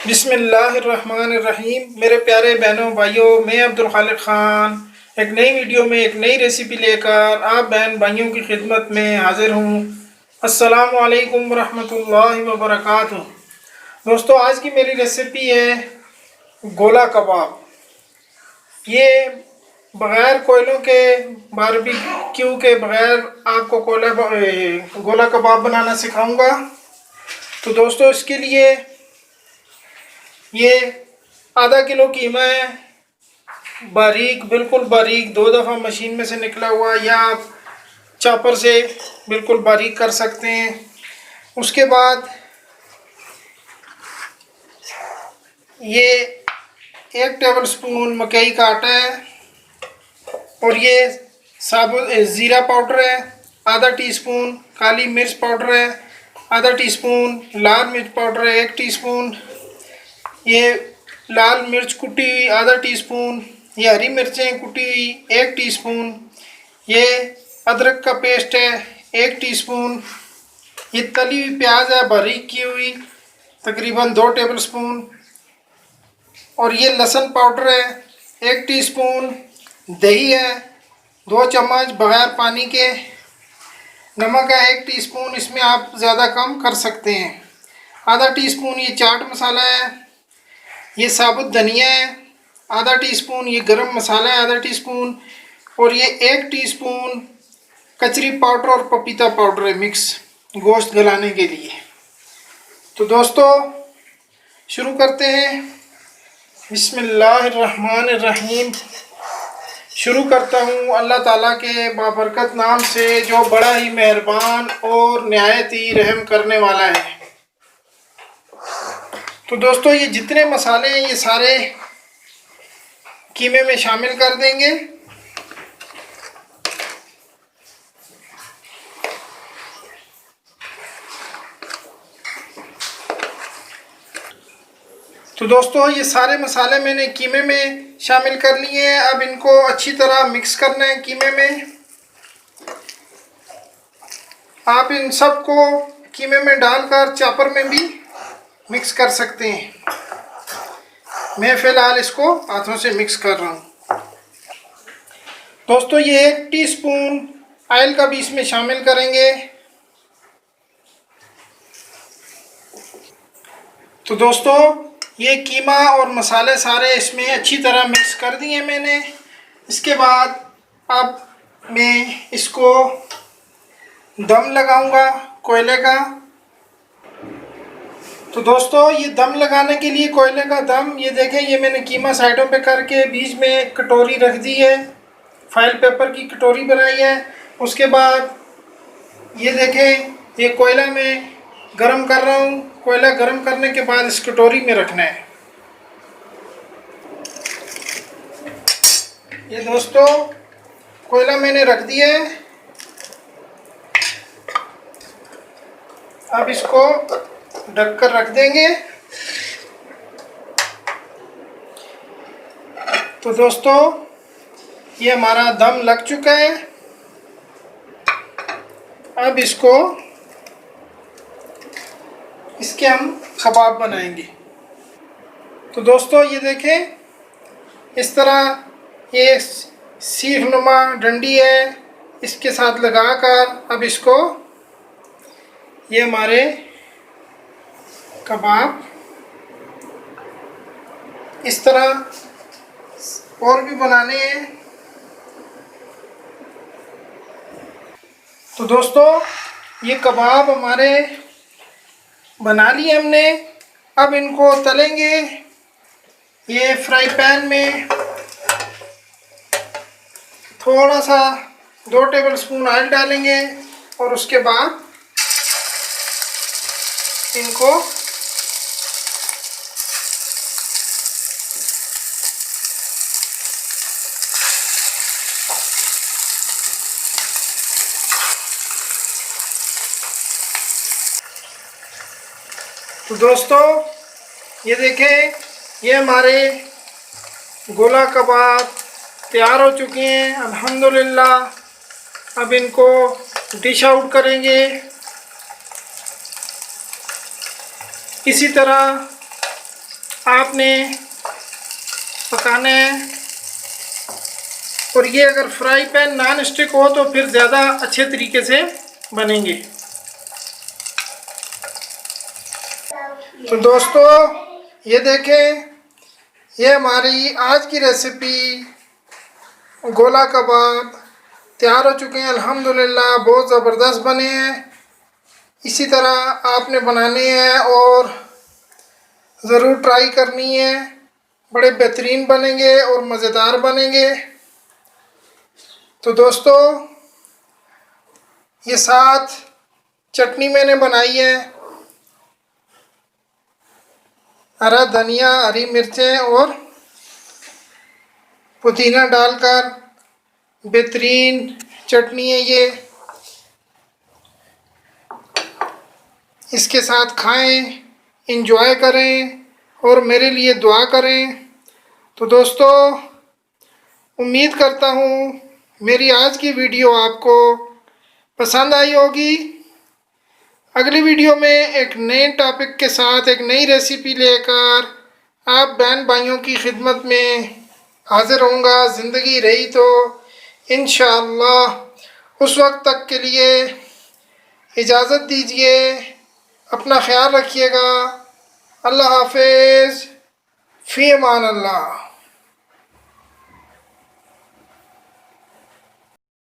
बिस्मिल्लाहिर्रहमानिर्रहीम। मेरे प्यारे बहनों भाइयों, मैं अब्दुल खालिक ख़ान एक नई वीडियो में एक नई रेसिपी लेकर आप बहन भाइयों की खिदमत में हाजिर हूँ। अस्सलामु अलैकुम रहमतुल्लाहि व बरकातुहू। दोस्तों, आज की मेरी रेसिपी है गोला कबाब। ये बग़ैर कोयलों के बारबेक्यू के बग़ैर आपको गोला कबाब बनाना सिखाऊंगा। तो दोस्तों, इसके लिए ये आधा किलो कीमा है, बारीक, बिल्कुल बारीक, 2 दफ़ा मशीन में से निकला हुआ, या आप चॉपर से बिल्कुल बारीक कर सकते हैं। उसके बाद ये 1 टेबल स्पून मकई का आटा है, और ये साबुत ज़ीरा पाउडर है, आधा टीस्पून काली मिर्च पाउडर है, आधा टीस्पून लाल मिर्च पाउडर है, 1 टीस्पून ये लाल मिर्च कुटी हुई, आधा टीस्पून ये हरी मिर्चें कुटी हुई, 1 टीस्पून ये अदरक का पेस्ट है, 1 टीस्पून ये तली हुई प्याज है बारीक की हुई, तकरीबन 2 टेबल स्पून, और ये लहसुन पाउडर है 1 टीस्पून, दही है 2 चम्मच बग़ैर पानी के, नमक है 1 टीस्पून, इसमें आप ज़्यादा कम कर सकते हैं, आधा टीस्पून ये चाट मसाला है, ये साबुत धनिया है आधा टीस्पून, ये गरम मसाला है आधा टीस्पून, और ये 1 टीस्पून कचरी पाउडर और पपीता पाउडर है मिक्स गोश्त गलाने के लिए। तो दोस्तों, शुरू करते हैं। बिस्मिल्लाहिर्रहमानिर्रहीम। शुरू करता हूँ अल्लाह ताला के बाबरकत नाम से, जो बड़ा ही मेहरबान और नहायत ही रहम करने वाला है। तो दोस्तों, ये जितने मसाले हैं ये सारे कीमे में शामिल कर देंगे। तो दोस्तों, ये सारे मसाले मैंने कीमे में शामिल कर लिए हैं। अब इनको अच्छी तरह मिक्स करना है कीमे में। आप इन सब को कीमे में डालकर चॉपर में भी मिक्स कर सकते हैं। मैं फ़िलहाल इसको हाथों से मिक्स कर रहा हूँ। दोस्तों, ये 1 टीस्पून ऑयल का भी इसमें शामिल करेंगे। तो दोस्तों, ये कीमा और मसाले सारे इसमें अच्छी तरह मिक्स कर दिए मैंने। इसके बाद अब मैं इसको दम लगाऊंगा कोयले का। तो दोस्तों, ये दम लगाने के लिए कोयले का दम, ये देखें, ये मैंने कीमा साइडों पे करके बीच में एक कटोरी रख दी है, फाइल पेपर की कटोरी बनाई है। उसके बाद ये देखें, ये कोयला मैं गरम कर रहा हूँ। कोयला गरम करने के बाद इस कटोरी में रखना है। ये दोस्तों, कोयला मैंने रख दिया है। अब इसको ढककर रख देंगे। तो दोस्तों, ये हमारा दम लग चुका है। अब इसके हम कबाब बनाएंगे। तो दोस्तों, ये देखें, इस तरह ये सीख नुमा डंडी है, इसके साथ लगाकर अब इसको, ये हमारे कबाब इस तरह और भी बनाने हैं। तो दोस्तों, ये कबाब हमारे बना लिए हमने। अब इनको तलेंगे। ये फ्राई पैन में थोड़ा सा 2 टेबल स्पून ऑयल डालेंगे, और उसके बाद इनको तो दोस्तों, ये देखें, ये हमारे गोला कबाब तैयार हो चुके हैं अल्हम्दुलिल्लाह। अब इनको डिश आउट करेंगे। इसी तरह आपने पकाना है। और ये अगर फ्राई पैन नॉन स्टिक हो तो फिर ज़्यादा अच्छे तरीके से बनेंगे। तो दोस्तों ये देखें, ये हमारी आज की रेसिपी गोला कबाब तैयार हो चुके हैं। अल्हम्दुलिल्लाह बहुत ज़बरदस्त बने हैं। इसी तरह आपने बनाने हैं और ज़रूर ट्राई करनी है। बड़े बेहतरीन बनेंगे और मज़ेदार बनेंगे। तो दोस्तों ये साथ चटनी मैंने बनाई है, हरा धनिया, हरी मिर्चें और पुदीना डालकर बेहतरीन चटनी है ये। इसके साथ खाएं, इंजॉय करें और मेरे लिए दुआ करें। तो दोस्तों उम्मीद करता हूँ मेरी आज की वीडियो आपको पसंद आई होगी। अगली वीडियो में एक नए टॉपिक के साथ एक नई रेसिपी लेकर आप बहन भाइयों की खिदमत में हाजिर होऊंगा, ज़िंदगी रही तो इंशाअल्लाह। उस वक्त तक के लिए इजाज़त दीजिए, अपना ख्याल रखिएगा। अल्लाह हाफिज़, फ़ी अमान अल्लाह।